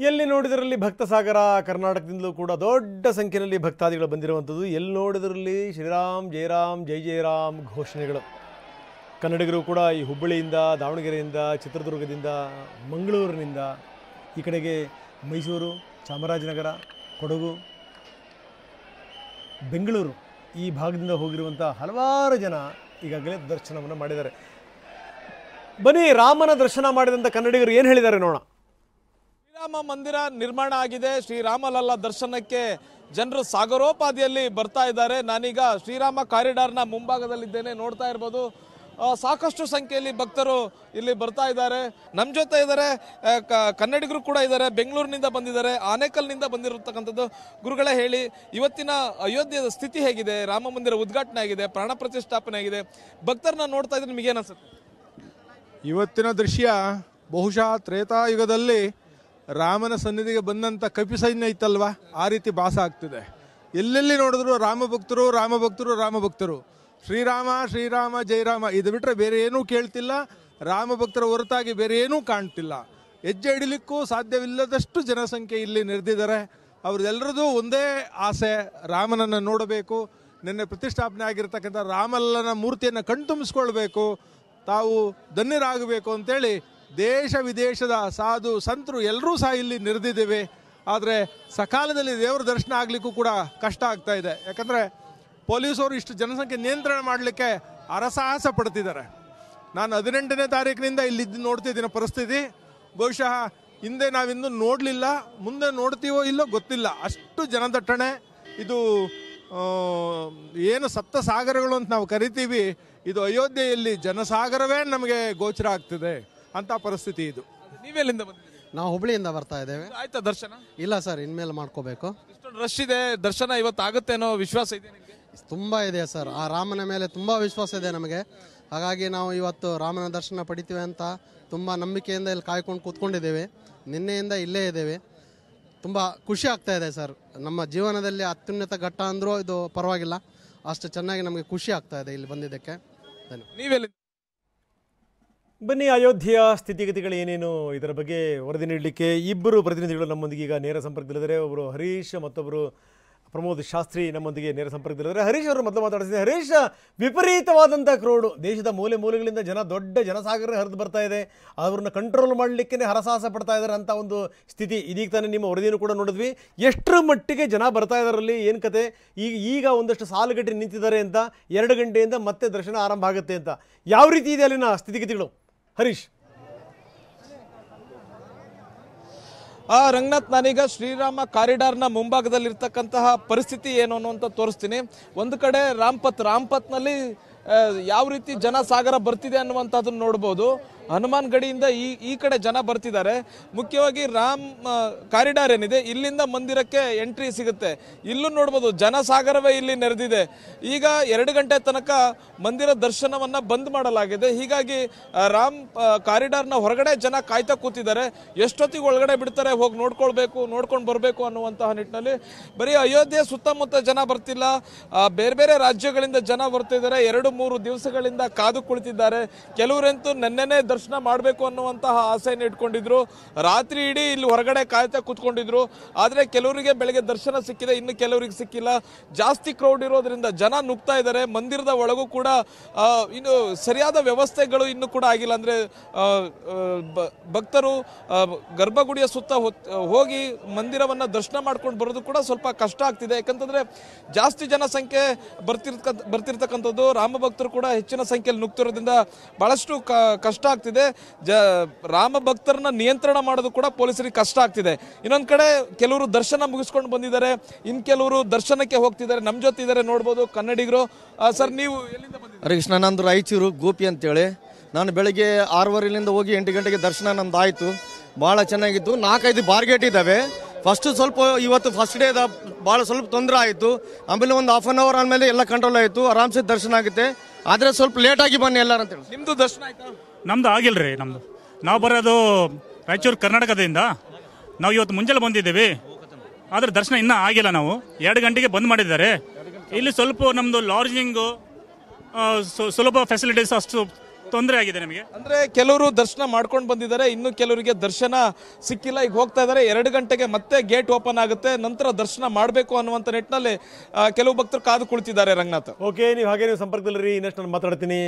ಎಲ್ಲಿ ನೋಡಿದರಲ್ಲಿ ಭಕ್ತ ಸಾಗರ ಕರ್ನಾಟಕದಿಂದಲೂ ಕೂಡ ದೊಡ್ಡ ಸಂಖ್ಯೆಯಲ್ಲಿ ಭಕ್ತಾದಿಗಳು ಬಂದಿರುವಂಥದ್ದು. ಎಲ್ಲಿ ನೋಡಿದರಲ್ಲಿ ಶ್ರೀರಾಮ್ ಜಯರಾಮ್ ಜೈ ಜಯರಾಮ್ ಘೋಷಣೆಗಳು. ಕನ್ನಡಿಗರು ಕೂಡ ಈ ಹುಬ್ಬಳ್ಳಿಯಿಂದ, ದಾವಣಗೆರೆಯಿಂದ, ಚಿತ್ರದುರ್ಗದಿಂದ, ಮಂಗಳೂರಿನಿಂದ, ಈ ಕಡೆಗೆ ಮೈಸೂರು, ಚಾಮರಾಜನಗರ, ಕೊಡಗು, ಬೆಂಗಳೂರು ಈ ಭಾಗದಿಂದ ಹೋಗಿರುವಂಥ ಹಲವಾರು ಜನ ಈಗಾಗಲೇ ದರ್ಶನವನ್ನು ಮಾಡಿದ್ದಾರೆ. ಬನ್ನಿ, ರಾಮನ ದರ್ಶನ ಮಾಡಿದಂಥ ಕನ್ನಡಿಗರು ಏನು ಹೇಳಿದ್ದಾರೆ ನೋಡೋಣ. ಶ್ರೀರಾಮ ಮಂದಿರ ನಿರ್ಮಾಣ ಆಗಿದೆ. ಶ್ರೀರಾಮಲಲ್ಲ ದರ್ಶನಕ್ಕೆ ಜನರು ಸಾಗರೋಪಾದಿಯಲ್ಲಿ ಬರ್ತಾ ಇದ್ದಾರೆ. ನಾನೀಗ ಶ್ರೀರಾಮ ಕಾರಿಡಾರ್ನ ಮುಂಭಾಗದಲ್ಲಿದ್ದೇನೆ. ನೋಡ್ತಾ ಇರ್ಬೋದು, ಸಾಕಷ್ಟು ಸಂಖ್ಯೆಯಲ್ಲಿ ಭಕ್ತರು ಇಲ್ಲಿ ಬರ್ತಾ ಇದ್ದಾರೆ. ನಮ್ಮ ಜೊತೆ ಇದ್ದಾರೆ ಕನ್ನಡಿಗರು ಕೂಡ ಇದ್ದಾರೆ. ಬೆಂಗಳೂರಿನಿಂದ ಬಂದಿದ್ದಾರೆ, ಆನೇಕಲ್ನಿಂದ ಬಂದಿರತಕ್ಕಂಥದ್ದು. ಗುರುಗಳೇ ಹೇಳಿ, ಇವತ್ತಿನ ಅಯೋಧ್ಯೆಯ ಸ್ಥಿತಿ ಹೇಗಿದೆ? ರಾಮ ಮಂದಿರ ಉದ್ಘಾಟನೆ ಆಗಿದೆ, ಪ್ರಾಣ ಪ್ರತಿಷ್ಠಾಪನೆ ಆಗಿದೆ, ಭಕ್ತರನ್ನ ನೋಡ್ತಾ ಇದ್ರೆ ನಿಮಗೇನು ಅನ್ಸುತ್ತೆ? ಇವತ್ತಿನ ದೃಶ್ಯ ಬಹುಶಃ ತ್ರೇತಾಯುಗದಲ್ಲಿ ರಾಮನ ಸನ್ನಿಧಿಗೆ ಬಂದಂಥ ಕಪಿ ಸೈನ್ಯ ಇತ್ತಲ್ವ, ಆ ರೀತಿ ಭಾಸ ಆಗ್ತಿದೆ. ಎಲ್ಲೆಲ್ಲಿ ನೋಡಿದ್ರು ರಾಮಭಕ್ತರು ರಾಮಭಕ್ತರು ರಾಮಭಕ್ತರು, ಶ್ರೀರಾಮ ಶ್ರೀರಾಮ ಜಯರಾಮ, ಇದು ಬಿಟ್ಟರೆ ಬೇರೆ ಏನೂ ಕೇಳ್ತಿಲ್ಲ. ರಾಮಭಕ್ತರ ಹೊರತಾಗಿ ಬೇರೆ ಏನೂ ಕಾಣ್ತಿಲ್ಲ. ಹೆಜ್ಜೆ ಇಡಲಿಕ್ಕೂ ಸಾಧ್ಯವಿಲ್ಲದಷ್ಟು ಜನಸಂಖ್ಯೆ ಇಲ್ಲಿ ನೆರೆದಿದ್ದಾರೆ. ಅವ್ರದ್ದೆಲ್ಲರದು ಒಂದೇ ಆಸೆ, ರಾಮನನ್ನು ನೋಡಬೇಕು, ನಿನ್ನೆ ಪ್ರತಿಷ್ಠಾಪನೆ ಆಗಿರ್ತಕ್ಕಂಥ ರಾಮಲಲ್ಲನ ಮೂರ್ತಿಯನ್ನು ಕಣ್ತುಂಬಿಸ್ಕೊಳ್ಬೇಕು, ತಾವು ಧನ್ಯರಾಗಬೇಕು ಅಂತೇಳಿ ದೇಶ ವಿದೇಶದ ಸಾಧು ಸಂತರು ಎಲ್ಲರೂ ಸಹ ಇಲ್ಲಿ ನೆರೆದಿದ್ದೇವೆ. ಆದರೆ ಸಕಾಲದಲ್ಲಿ ದೇವರ ದರ್ಶನ ಆಗಲಿಕ್ಕೂ ಕೂಡ ಕಷ್ಟ ಆಗ್ತಾ ಇದೆ. ಯಾಕಂದರೆ ಪೊಲೀಸರು ಇಷ್ಟು ಜನಸಂಖ್ಯೆ ನಿಯಂತ್ರಣ ಮಾಡಲಿಕ್ಕೆ ಹರಸಾಹಸ ಪಡ್ತಿದ್ದಾರೆ. ನಾನು 18ನೇ ತಾರೀಕಿನಿಂದ ಇಲ್ಲಿದ್ದು ನೋಡ್ತಿದ್ದೀನಿ ಪರಿಸ್ಥಿತಿ. ಬಹುಶಃ ಹಿಂದೆ ನಾವಿಂದು ನೋಡಲಿಲ್ಲ, ಮುಂದೆ ನೋಡ್ತೀವೋ ಇಲ್ಲೋ ಗೊತ್ತಿಲ್ಲ, ಅಷ್ಟು ಜನದಟ್ಟಣೆ. ಇದು ಏನು ಸಪ್ತ ಸಾಗರಗಳು ಅಂತ ನಾವು ಕರಿತೀವಿ, ಇದು ಅಯೋಧ್ಯೆಯಲ್ಲಿ ಜನಸಾಗರವೇ ನಮಗೆ ಗೋಚರ ಆಗ್ತಿದೆ ಅಂತ ಪರಿಸ್ಥಿತಿ ಇದು. ನೀವೆಲ್ಲಿಂದ ಬಂದಿದ್ದೀರಿ? ನಾವು ಹುಬ್ಳಿಯಿಂದ ಬರ್ತಾ ಇದ್ದೇವೆ. ಆಯ್ತಾ ದರ್ಶನ? ಇಲ್ಲ ಸರ್, ಇನ್ಮೇಲೆ ಮಾಡ್ಕೋಬೇಕು. ಇಷ್ಟೊಂದು ರಶ್ ಇದೆ, ದರ್ಶನ ಇವತ್ತು ಆಗುತ್ತೆ ಅನ್ನೋ ವಿಶ್ವಾಸ ಇದೆ ನಿಮಗೆ? ತುಂಬ ಇದೆ ಸರ್, ಆ ರಾಮನ ಮೇಲೆ ತುಂಬ ವಿಶ್ವಾಸ ಇದೆ ನಮಗೆ. ಹಾಗಾಗಿ ನಾವು ಇವತ್ತು ರಾಮನ ದರ್ಶನ ಪಡಿತೀವಿ ಅಂತ ತುಂಬ ನಂಬಿಕೆಯಿಂದ ಇಲ್ಲಿ ಕಾಯ್ಕೊಂಡು ಕೂತ್ಕೊಂಡಿದ್ದೇವೆ. ನಿನ್ನೆಯಿಂದ ಇಲ್ಲೇ ಇದ್ದೇವೆ. ತುಂಬ ಖುಷಿ ಆಗ್ತಾ ಇದೆ ಸರ್. ನಮ್ಮ ಜೀವನದಲ್ಲಿ ಅತ್ಯುನ್ನತ ಘಟ್ಟ ಅಂದರೂ ಇದು ಪರವಾಗಿಲ್ಲ, ಅಷ್ಟು ಚೆನ್ನಾಗಿ ನಮಗೆ ಖುಷಿ ಆಗ್ತಾ ಇದೆ ಇಲ್ಲಿ ಬಂದಿದ್ದಕ್ಕೆ. ನೀವೆಲ್ಲಿ? ಬನ್ನಿ, ಅಯೋಧ್ಯೆಯ ಸ್ಥಿತಿಗತಿಗಳು ಏನೇನು ಇದರ ಬಗ್ಗೆ ವರದಿ ನೀಡಲಿಕ್ಕೆ ಇಬ್ಬರು ಪ್ರತಿನಿಧಿಗಳು ನಮ್ಮೊಂದಿಗೆ ಈಗ ನೇರ ಸಂಪರ್ಕದಲ್ಲಿದ್ದಾರೆ. ಒಬ್ಬರು ಹರೀಶ್, ಮತ್ತೊಬ್ಬರು ಪ್ರಮೋದ್ ಶಾಸ್ತ್ರಿ ನಮ್ಮೊಂದಿಗೆ ನೇರ ಸಂಪರ್ಕದಲ್ಲಿದ್ದಾರೆ. ಹರೀಶ್ ಅವರು ಮೊದಲು ಮಾತಾಡ್ತಿದ್ದಾರೆ. ಹರೀಶ್, ವಿಪರೀತವಾದಂಥ ಕ್ರೌಡು, ದೇಶದ ಮೂಲೆ ಮೂಲೆಗಳಿಂದ ಜನ, ದೊಡ್ಡ ಜನಸಾಗರ ಹರಿದು ಬರ್ತಾ ಇದೆ. ಅವ್ರನ್ನ ಕಂಟ್ರೋಲ್ ಮಾಡಲಿಕ್ಕೆ ಹರಸಾಹಸ ಪಡ್ತಾ ಇದ್ದಾರೆ ಅಂತ ಒಂದು ಸ್ಥಿತಿ. ಇದೀಗ ತಾನೇ ನಿಮ್ಮ ವರದಿಯನ್ನು ಕೂಡ ನೋಡಿದ್ವಿ. ಎಷ್ಟರ ಮಟ್ಟಿಗೆ ಜನ ಬರ್ತಾ ಇದ್ದಾರಲ್ಲಿ, ಏನು ಕತೆ? ಈಗ ಒಂದಷ್ಟು ಸಾಲುಗಟ್ಟಿ ನಿಂತಿದ್ದಾರೆ ಅಂತ, 2 ಗಂಟೆಯಿಂದ ಮತ್ತೆ ದರ್ಶನ ಆರಂಭ ಆಗುತ್ತೆ ಅಂತ. ಯಾವ ರೀತಿ ಇದೆ ಅಲ್ಲಿನ ಸ್ಥಿತಿಗತಿಗಳು ಹರೀಶ್? ರಂಗನಾಥ್, ನಾನೀಗ ಶ್ರೀರಾಮ ಕಾರಿಡಾರ್ನ ಮುಂಭಾಗದಲ್ಲಿರ್ತಕ್ಕಂತಹ ಪರಿಸ್ಥಿತಿ ಏನು ಅನ್ನುವಂಥ ತೋರಿಸ್ತೀನಿ. ಒಂದು ಕಡೆ ರಾಮ್ಪತ್ನಲ್ಲಿ ಯಾವ ರೀತಿ ಜನ ಸಾಗರ ಬರ್ತಿದೆ ಅನ್ನುವಂಥದ್ದನ್ನು ನೋಡ್ಬೋದು. ಹನುಮಾನ್ ಗಡಿಯಿಂದ ಈ ಕಡೆ ಜನ ಬರ್ತಿದ್ದಾರೆ. ಮುಖ್ಯವಾಗಿ ರಾಮ್ ಕಾರಿಡಾರ್ ಏನಿದೆ, ಇಲ್ಲಿಂದ ಮಂದಿರಕ್ಕೆ ಎಂಟ್ರಿ ಸಿಗುತ್ತೆ. ಇಲ್ಲೂ ನೋಡ್ಬೋದು ಜನಸಾಗರವೇ ಇಲ್ಲಿ ನೆರೆದಿದೆ. ಈಗ 2 ಗಂಟೆ ತನಕ ಮಂದಿರ ದರ್ಶನವನ್ನ ಬಂದ್ ಮಾಡಲಾಗಿದೆ. ಹೀಗಾಗಿ ರಾಮ್ ಕಾರಿಡಾರ್ನ ಹೊರಗಡೆ ಜನ ಕಾಯ್ತಾ ಕೂತಿದ್ದಾರೆ. ಎಷ್ಟೊತ್ತಿಗೆ ಒಳಗಡೆ ಬಿಡ್ತಾರೆ, ಹೋಗಿ ನೋಡ್ಕೊಂಡು ಬರಬೇಕು ಅನ್ನುವಂತಹ ನಿಟ್ಟಿನಲ್ಲಿ. ಬರೀ ಅಯೋಧ್ಯೆ ಸುತ್ತಮುತ್ತ ಜನ ಬರ್ತಿಲ್ಲ, ಬೇರೆ ಬೇರೆ ರಾಜ್ಯಗಳಿಂದ ಜನ ಬರ್ತಿದ್ದಾರೆ. 2-3 ದಿವಸಗಳಿಂದ ಕಾದು ಕುಳಿತಿದ್ದಾರೆ. ಕೆಲವರಂತೂ ನೆನ್ನೆನೇ ದರ್ಶನ ಮಾಡಬೇಕು ಅನ್ನುವಂತಹ ಆಸೆಯನ್ನು ಇಟ್ಕೊಂಡಿದ್ರು. ರಾತ್ರಿ ಇಡೀ ಇಲ್ಲಿ ಹೊರಗಡೆ ಕಾಯ್ತಾ ಕೂತ್ಕೊಂಡಿದ್ರು. ಆದರೆ ಕೆಲವರಿಗೆ ಬೆಳಗ್ಗೆ ದರ್ಶನ ಸಿಕ್ಕಿದೆ, ಇನ್ನು ಕೆಲವರಿಗೆ ಸಿಕ್ಕಿಲ್ಲ. ಜಾಸ್ತಿ ಕ್ರೌಡ್ ಇರೋದ್ರಿಂದ ಜನ ನುಗ್ತಾ ಇದ್ದಾರೆ. ಮಂದಿರದ ಒಳಗೂ ಕೂಡ ಇನ್ನು ಸರಿಯಾದ ವ್ಯವಸ್ಥೆಗಳು ಇನ್ನೂ ಕೂಡ ಆಗಿಲ್ಲ. ಅಂದರೆ ಭಕ್ತರು ಗರ್ಭಗುಡಿಯ ಸುತ್ತ ಹೋಗಿ ಮಂದಿರವನ್ನು ದರ್ಶನ ಮಾಡ್ಕೊಂಡು ಬರೋದು ಕೂಡ ಸ್ವಲ್ಪ ಕಷ್ಟ ಆಗ್ತಿದೆ. ಯಾಕಂತಂದ್ರೆ ಜಾಸ್ತಿ ಜನಸಂಖ್ಯೆ ಬರ್ತಿರ್ತಕ್ಕಂಥದ್ದು, ರಾಮ ಭಕ್ತರು ಕೂಡ ಹೆಚ್ಚಿನ ಸಂಖ್ಯೆಯಲ್ಲಿ ನುಗ್ತಿರೋದ್ರಿಂದ ಬಹಳಷ್ಟು ಕಷ್ಟ ಆಗ್ತಿದೆ. ರಾಮ ಭಕ್ತರನ್ನ ನಿಯಂತ್ರಣ ಮಾಡೋದು ಕೂಡ ಪೊಲೀಸರಿಗೆ ಕಷ್ಟ ಆಗ್ತಿದೆ. ಇನ್ನೊಂದ್ ಕಡೆ ಕೆಲವರು ದರ್ಶನ ಮುಗಿಸ್ಕೊಂಡು ಬಂದಿದ್ದಾರೆ, ಇನ್ ಕೆಲವರು ದರ್ಶನಕ್ಕೆ ಹೋಗ್ತಿದ್ದಾರೆ. ನಮ್ಮ ಜೊತೆ ಇದ್ದಾರೆ, ನೋಡ್ಬೋದು ಕನ್ನಡಿಗರು. ಸರ್, ನೀವು ಎಲ್ಲಿಂದ ಬಂದಿದ್ದೀರಿ? ಹರಿಕೃಷ್ಣ, ನಂದು ರಾಯಚೂರು ಗೋಪಿ ಅಂತೇಳಿ. ನಾನು ಬೆಳಗ್ಗೆ 6:15ರಿಂದ ಹೋಗಿ 8 ಗಂಟೆಗೆ ದರ್ಶನ ನಮ್ದು ಆಯಿತು. ಭಾಳ ಚೆನ್ನಾಗಿತ್ತು. 4-5 ಬಾರ್ಗೇಟ್ ಇದ್ದಾವೆ. ಇವತ್ತು ಫಸ್ಟ್ ಡೇ ಭಾಳ ಸ್ವಲ್ಪ ತೊಂದರೆ ಆಯಿತು. ಆಮೇಲೆ ಒಂದು ಹಾಫ್ ಆನ್ ಅವರ್ ಆದಮೇಲೆ ಎಲ್ಲ ಕಂಟ್ರೋಲ್ ಆಯಿತು, ಆರಾಮ್ಸೆ ದರ್ಶನ ಆಗುತ್ತೆ. ಆದರೆ ಸ್ವಲ್ಪ ಲೇಟಾಗಿ ಬನ್ನಿ ಎಲ್ಲರೂ ಅಂತೇಳಿ. ನಿಮ್ಮದು ದರ್ಶನ ಆಯ್ತಾ? ನಮ್ದು ಆಗಿಲ್ರಿ. ನಾವು ಬರೋದು ರಾಯಚೂರು ಕರ್ನಾಟಕದಿಂದ. ನಾವು ಇವತ್ತು ಮುಂಜಾನೆ ಬಂದಿದ್ದೇವೆ, ಆದರೆ ದರ್ಶನ ಇನ್ನೂ ಆಗಿಲ್ಲ. ನಾವು 2 ಗಂಟೆಗೆ ಬಂದ್ ಮಾಡಿದ್ದಾರೆ. ಇಲ್ಲಿ ಸ್ವಲ್ಪ ನಮ್ಮದು ಲಾಡ್ಜಿಂಗು, ಸುಲಭ ಫೆಸಿಲಿಟೀಸ್ ಅಷ್ಟು ತೊಂದರೆ ಆಗಿದೆ ನಮಗೆ. ಅಂದ್ರೆ ಕೆಲವರು ದರ್ಶನ ಮಾಡ್ಕೊಂಡು ಬಂದಿದ್ದಾರೆ, ಇನ್ನು ಕೆಲವರಿಗೆ ದರ್ಶನ ಸಿಕ್ಕಿಲ್ಲ. ಈಗ ಹೋಗ್ತಾ ಇದ್ದಾರೆ, 2 ಗಂಟೆಗೆ ಮತ್ತೆ ಗೇಟ್ ಓಪನ್ ಆಗುತ್ತೆ, ನಂತರ ದರ್ಶನ ಮಾಡಬೇಕು ಅನ್ನುವಂಥ ನಿಟ್ಟಿನಲ್ಲಿ ಕೆಲವು ಭಕ್ತರು ಕಾದು ಕುಳಿತಿದ್ದಾರೆ. ರಂಗನಾಥ್, ಓಕೆ, ನೀವು ಹಾಗೆ ನೀವು ಸಂಪರ್ಕದಲ್ಲಿರಿ, ಇನ್ನಷ್ಟು ನಾನು ಮಾತಾಡ್ತೀನಿ.